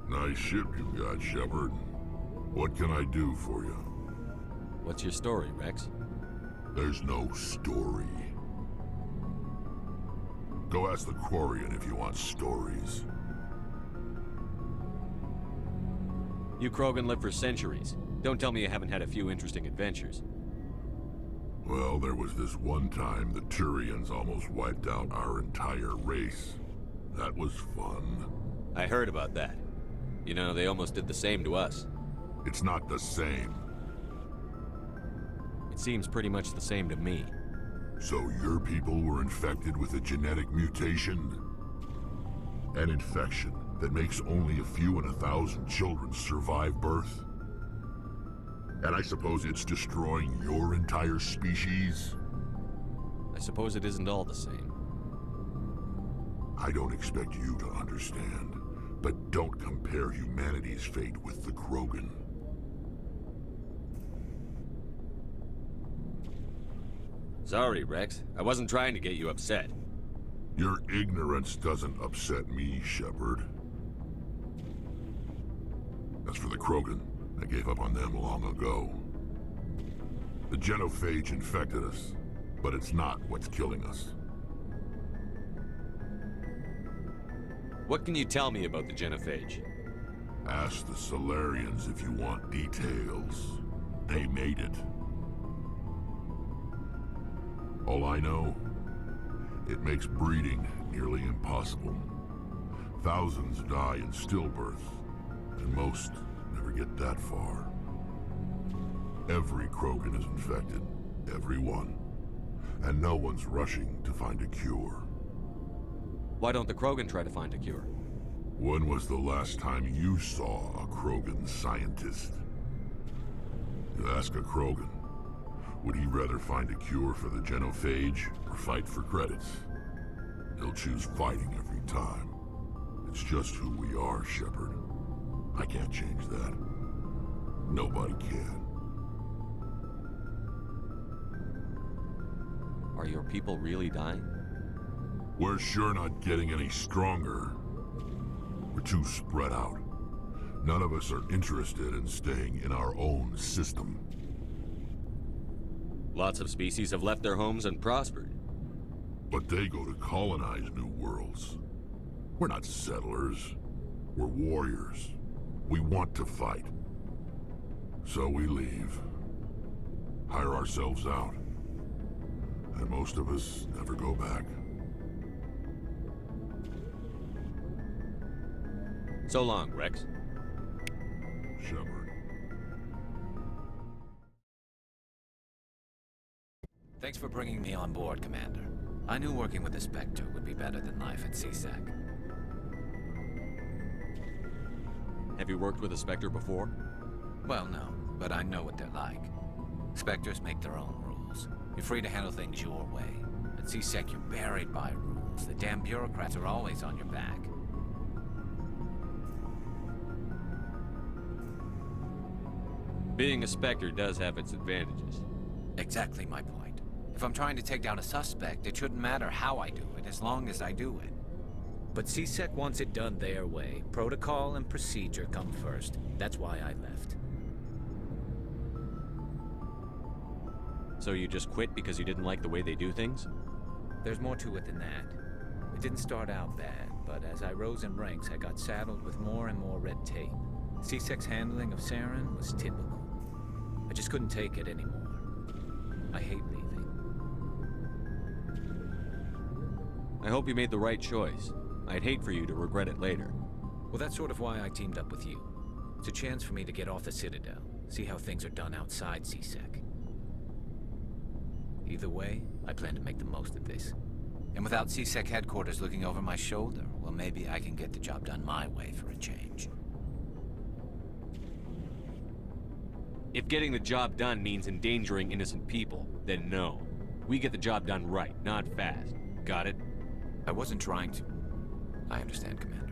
Nice ship you've got, Shepard. What can I do for you? What's your story, Rex? There's no story. Go ask the Quarian if you want stories. You Krogan live for centuries. Don't tell me you haven't had a few interesting adventures. Well, there was this one time the Turians almost wiped out our entire race. That was fun. I heard about that. You know, they almost did the same to us. It's not the same. It seems pretty much the same to me. So your people were infected with a genetic mutation? An infection that makes only a few in 1,000 children survive birth? And I suppose it's destroying your entire species? I suppose it isn't all the same. I don't expect you to understand, but don't compare humanity's fate with the Krogan. Sorry, Rex. I wasn't trying to get you upset. Your ignorance doesn't upset me, Shepard. As for the Krogan, I gave up on them long ago. The genophage infected us, but it's not what's killing us. What can you tell me about the genophage? Ask the Solarians if you want details. They made it. All I know, it makes breeding nearly impossible. Thousands die in stillbirth, and most never get that far. Every Krogan is infected, every one. And no one's rushing to find a cure. Why don't the Krogan try to find a cure? When was the last time you saw a Krogan scientist? You ask a Krogan, would he rather find a cure for the genophage or fight for credits? He'll choose fighting every time. It's just who we are, Shepard. I can't change that. Nobody can. Are your people really dying? We're sure not getting any stronger. We're too spread out. None of us are interested in staying in our own system. Lots of species have left their homes and prospered. But they go to colonize new worlds. We're not settlers. We're warriors. We want to fight. So we leave. Hire ourselves out. And most of us never go back. So long, Rex. Shepard. Thanks for bringing me on board, Commander. I knew working with the Spectre would be better than life at CSEC. Have you worked with a Spectre before? Well, no, but I know what they're like. Spectres make their own rules. You're free to handle things your way. At CSEC, you're buried by rules. The damn bureaucrats are always on your back. Being a Spectre does have its advantages. Exactly my point. If I'm trying to take down a suspect, it shouldn't matter how I do it, as long as I do it. But CSEC wants it done their way. Protocol and procedure come first. That's why I left. So you just quit because you didn't like the way they do things? There's more to it than that. It didn't start out bad, but as I rose in ranks, I got saddled with more and more red tape. CSEC's handling of Saren was typical. I just couldn't take it anymore. I hate leaving. I hope you made the right choice. I'd hate for you to regret it later. Well, that's sort of why I teamed up with you. It's a chance for me to get off the Citadel, see how things are done outside CSEC. Either way, I plan to make the most of this. And without CSEC headquarters looking over my shoulder, well, maybe I can get the job done my way for a change. If getting the job done means endangering innocent people, then no. We get the job done right, not fast. Got it? I wasn't trying to... I understand, Commander.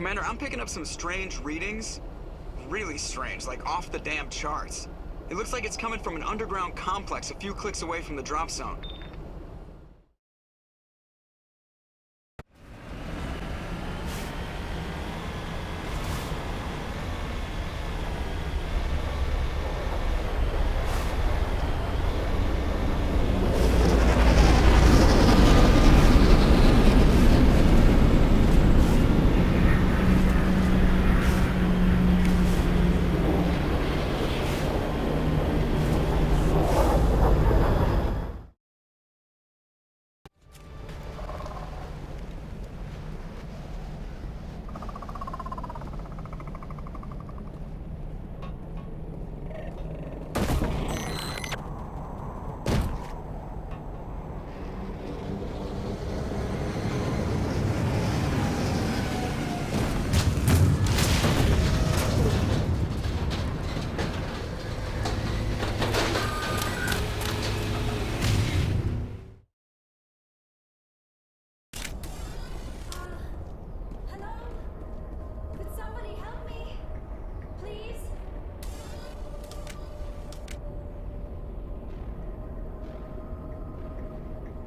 Commander, I'm picking up some strange readings. Really strange, like off the damn charts. It looks like it's coming from an underground complex a few clicks away from the drop zone.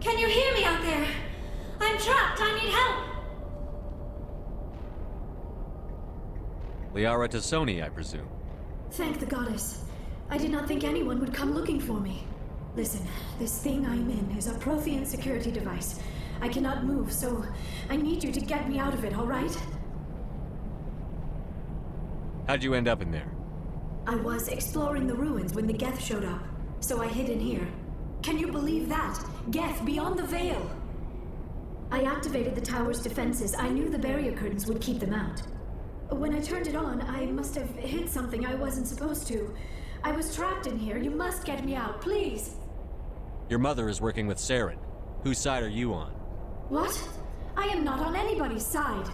Can you hear me out there? I'm trapped. I need help. Liara to Sony, I presume. Thank the goddess. I did not think anyone would come looking for me. Listen, this thing I'm in is a Prothean security device. I cannot move, so I need you to get me out of it, all right? How'd you end up in there? I was exploring the ruins when the Geth showed up, so I hid in here. Can you believe that? Geth beyond the veil! I activated the tower's defenses. I knew the barrier curtains would keep them out. When I turned it on, I must have hit something I wasn't supposed to. I was trapped in here. You must get me out, please! Your mother is working with Saren. Whose side are you on? What? I am not on anybody's side.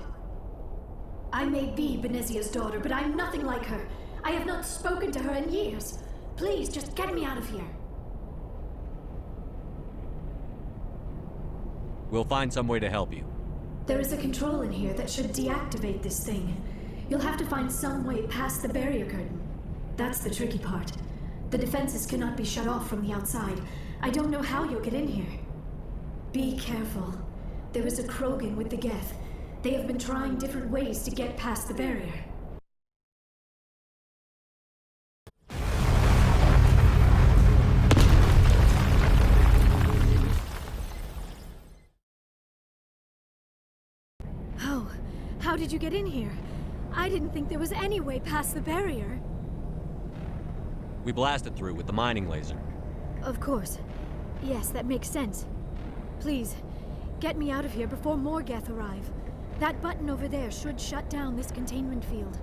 I may be Benezia's daughter, but I'm nothing like her. I have not spoken to her in years. Please, just get me out of here. We'll find some way to help you. There is a control in here that should deactivate this thing. You'll have to find some way past the barrier curtain. That's the tricky part. The defenses cannot be shut off from the outside. I don't know how you'll get in here. Be careful. There is a Krogan with the Geth. They have been trying different ways to get past the barrier. Oh, how did you get in here? I didn't think there was any way past the barrier. We blasted through with the mining laser. Of course. Yes, that makes sense. Please, get me out of here before more Geth arrive. That button over there should shut down this containment field.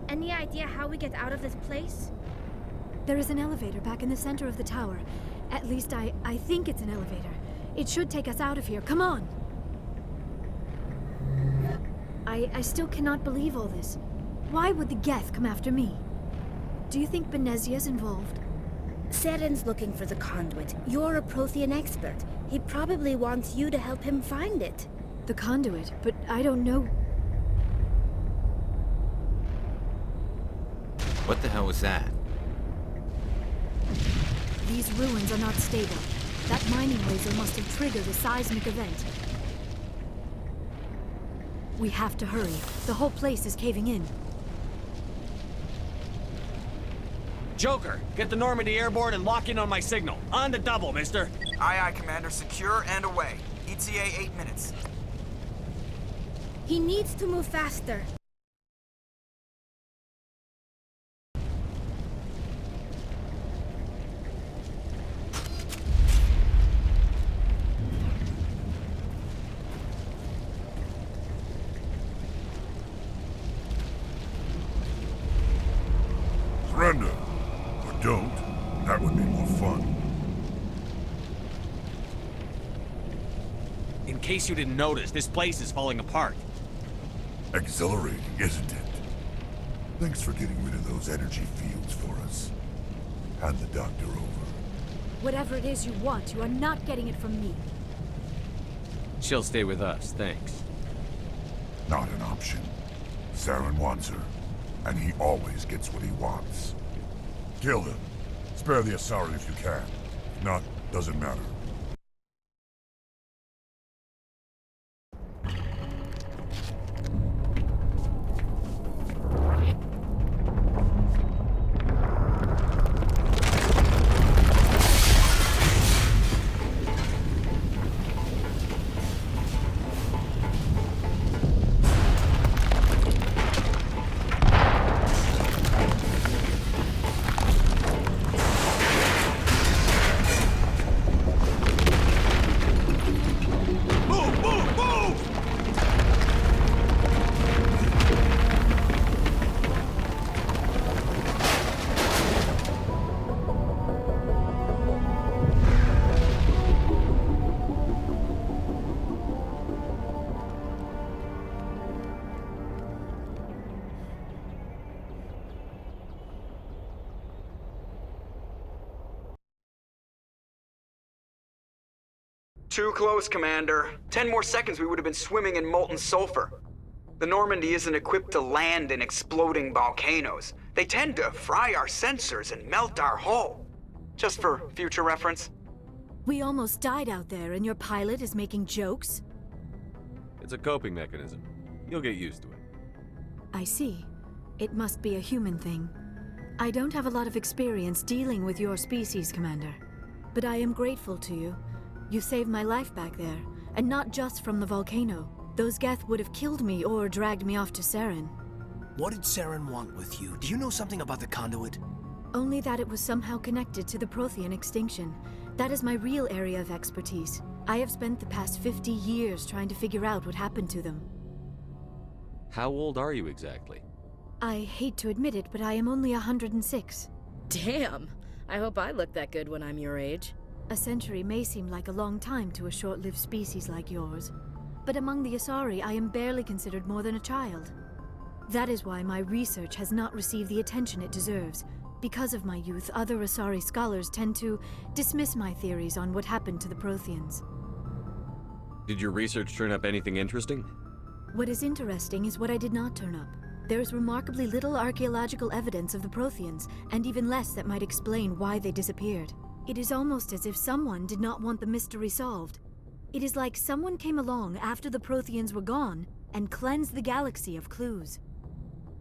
Any idea how we get out of this place? There is an elevator back in the center of the tower. At least I think it's an elevator. It should take us out of here. Come on! I still cannot believe all this. Why would the Geth come after me? Do you think Benezia's involved? Saren's looking for the conduit. You're a Prothean expert. He probably wants you to help him find it. The conduit? But I don't know... What the hell was that? These ruins are not stable. That mining laser must have triggered a seismic event. We have to hurry. The whole place is caving in. Joker, get the Normandy airborne and lock in on my signal. On the double, mister. Aye, aye, Commander. Secure and away. ETA 8 minutes. He needs to move faster. Surrender. Or don't. That would be more fun. In case you didn't notice, this place is falling apart. Exhilarating, isn't it? Thanks for getting rid of those energy fields for us. Hand the doctor over. Whatever it is you want, you are not getting it from me. She'll stay with us, thanks. Not an option. Saren wants her, and he always gets what he wants. Kill him. Spare the Asari if you can. If not, doesn't matter. Too close, Commander. 10 more seconds we would have been swimming in molten sulfur. The Normandy isn't equipped to land in exploding volcanoes. They tend to fry our sensors and melt our hull. Just for future reference. We almost died out there, and your pilot is making jokes? It's a coping mechanism. You'll get used to it. I see. It must be a human thing. I don't have a lot of experience dealing with your species, Commander. But I am grateful to you. You saved my life back there, and not just from the volcano. Those Geth would have killed me or dragged me off to Saren. What did Saren want with you? Do you know something about the conduit? Only that it was somehow connected to the Prothean extinction. That is my real area of expertise. I have spent the past 50 years trying to figure out what happened to them. How old are you exactly? I hate to admit it, but I am only 106. Damn! I hope I look that good when I'm your age. A century may seem like a long time to a short-lived species like yours, but among the Asari, I am barely considered more than a child. That is why my research has not received the attention it deserves. Because of my youth, other Asari scholars tend to dismiss my theories on what happened to the Protheans. Did your research turn up anything interesting? What is interesting is what I did not turn up. There is remarkably little archaeological evidence of the Protheans, and even less that might explain why they disappeared. It is almost as if someone did not want the mystery solved. It is like someone came along after the Protheans were gone and cleansed the galaxy of clues.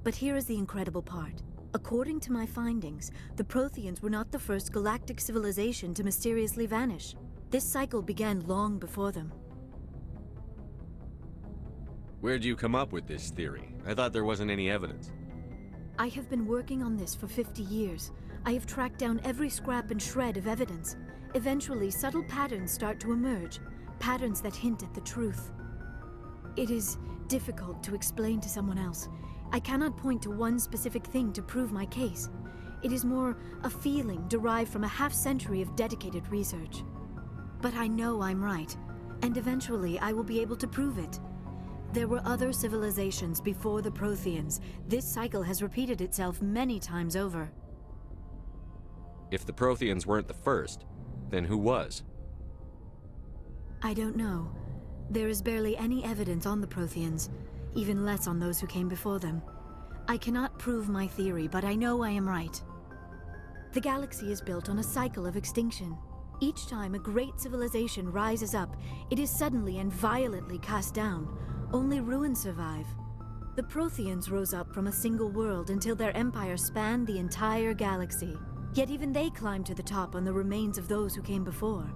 But here is the incredible part. According to my findings, the Protheans were not the first galactic civilization to mysteriously vanish. This cycle began long before them. Where'd you come up with this theory? I thought there wasn't any evidence. I have been working on this for 50 years. I have tracked down every scrap and shred of evidence. Eventually, subtle patterns start to emerge, patterns that hint at the truth. It is difficult to explain to someone else. I cannot point to one specific thing to prove my case. It is more a feeling derived from a half-century of dedicated research. But I know I'm right, and eventually I will be able to prove it. There were other civilizations before the Protheans. This cycle has repeated itself many times over. If the Protheans weren't the first, then who was? I don't know. There is barely any evidence on the Protheans, even less on those who came before them. I cannot prove my theory, but I know I am right. The galaxy is built on a cycle of extinction. Each time a great civilization rises up, it is suddenly and violently cast down. Only ruins survive. The Protheans rose up from a single world until their empire spanned the entire galaxy. Yet even they climbed to the top on the remains of those who came before.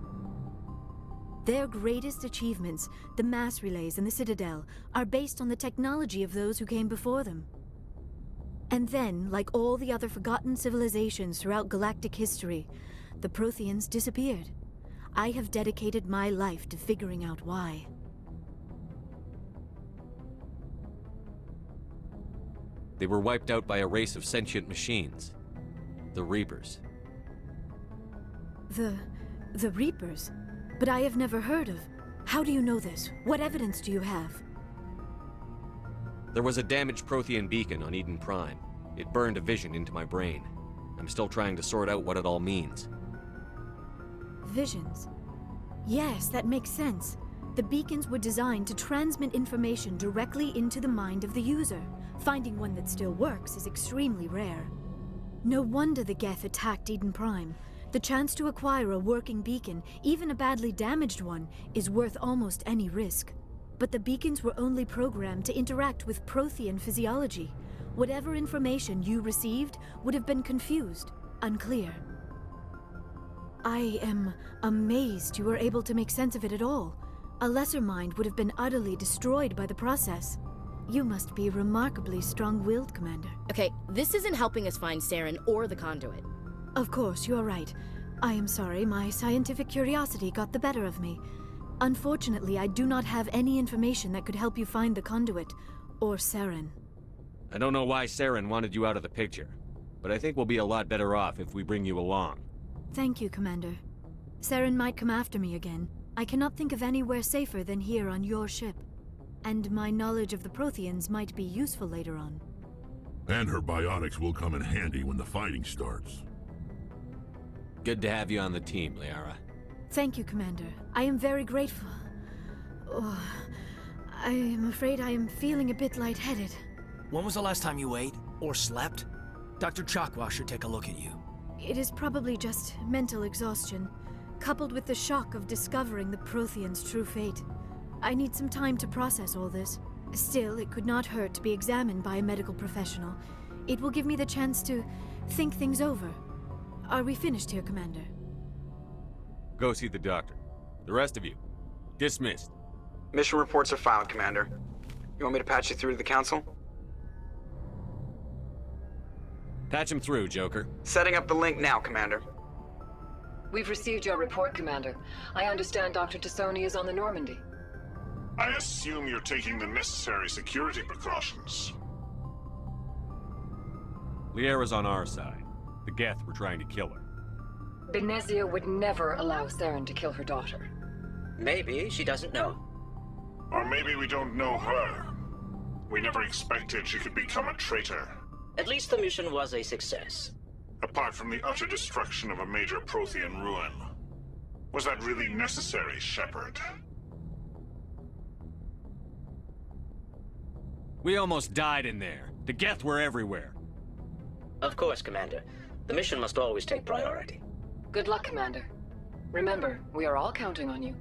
Their greatest achievements, the mass relays and the Citadel, are based on the technology of those who came before them. And then, like all the other forgotten civilizations throughout galactic history, the Protheans disappeared. I have dedicated my life to figuring out why. They were wiped out by a race of sentient machines. The Reapers. The Reapers? But I have never heard of. How do you know this? What evidence do you have? There was a damaged Prothean beacon on Eden Prime. It burned a vision into my brain. I'm still trying to sort out what it all means. Visions. Yes, that makes sense. The beacons were designed to transmit information directly into the mind of the user. Finding one that still works is extremely rare. No wonder the Geth attacked Eden Prime. The chance to acquire a working beacon, even a badly damaged one, is worth almost any risk. But the beacons were only programmed to interact with Prothean physiology. Whatever information you received would have been confused, unclear. I am amazed you were able to make sense of it at all. A lesser mind would have been utterly destroyed by the process. You must be remarkably strong-willed, Commander. Okay, this isn't helping us find Saren or the conduit. Of course, you're right. I am sorry, my scientific curiosity got the better of me. Unfortunately, I do not have any information that could help you find the conduit, or Saren. I don't know why Saren wanted you out of the picture, but I think we'll be a lot better off if we bring you along. Thank you, Commander. Saren might come after me again. I cannot think of anywhere safer than here on your ship. And my knowledge of the Protheans might be useful later on. And her biotics will come in handy when the fighting starts. Good to have you on the team, Liara. Thank you, Commander. I am very grateful. Oh, I am afraid I am feeling a bit lightheaded. When was the last time you ate? Or slept? Dr. Chakwa should take a look at you. It is probably just mental exhaustion, coupled with the shock of discovering the Protheans' true fate. I need some time to process all this. Still, it could not hurt to be examined by a medical professional. It will give me the chance to think things over. Are we finished here, Commander? Go see the doctor. The rest of you, dismissed. Mission reports are filed, Commander. You want me to patch you through to the Council? Patch him through, Joker. Setting up the link now, Commander. We've received your report, Commander. I understand Dr. Tassoni is on the Normandy. I assume you're taking the necessary security precautions. Liara's on our side. The Geth were trying to kill her. Benezia would never allow Saren to kill her daughter. Maybe she doesn't know. Or maybe we don't know her. We never expected she could become a traitor. At least the mission was a success. Apart from the utter destruction of a major Prothean ruin. Was that really necessary, Shepard? We almost died in there. The Geth were everywhere. Of course, Commander. The mission must always take priority. Good luck, Commander. Remember, we are all counting on you.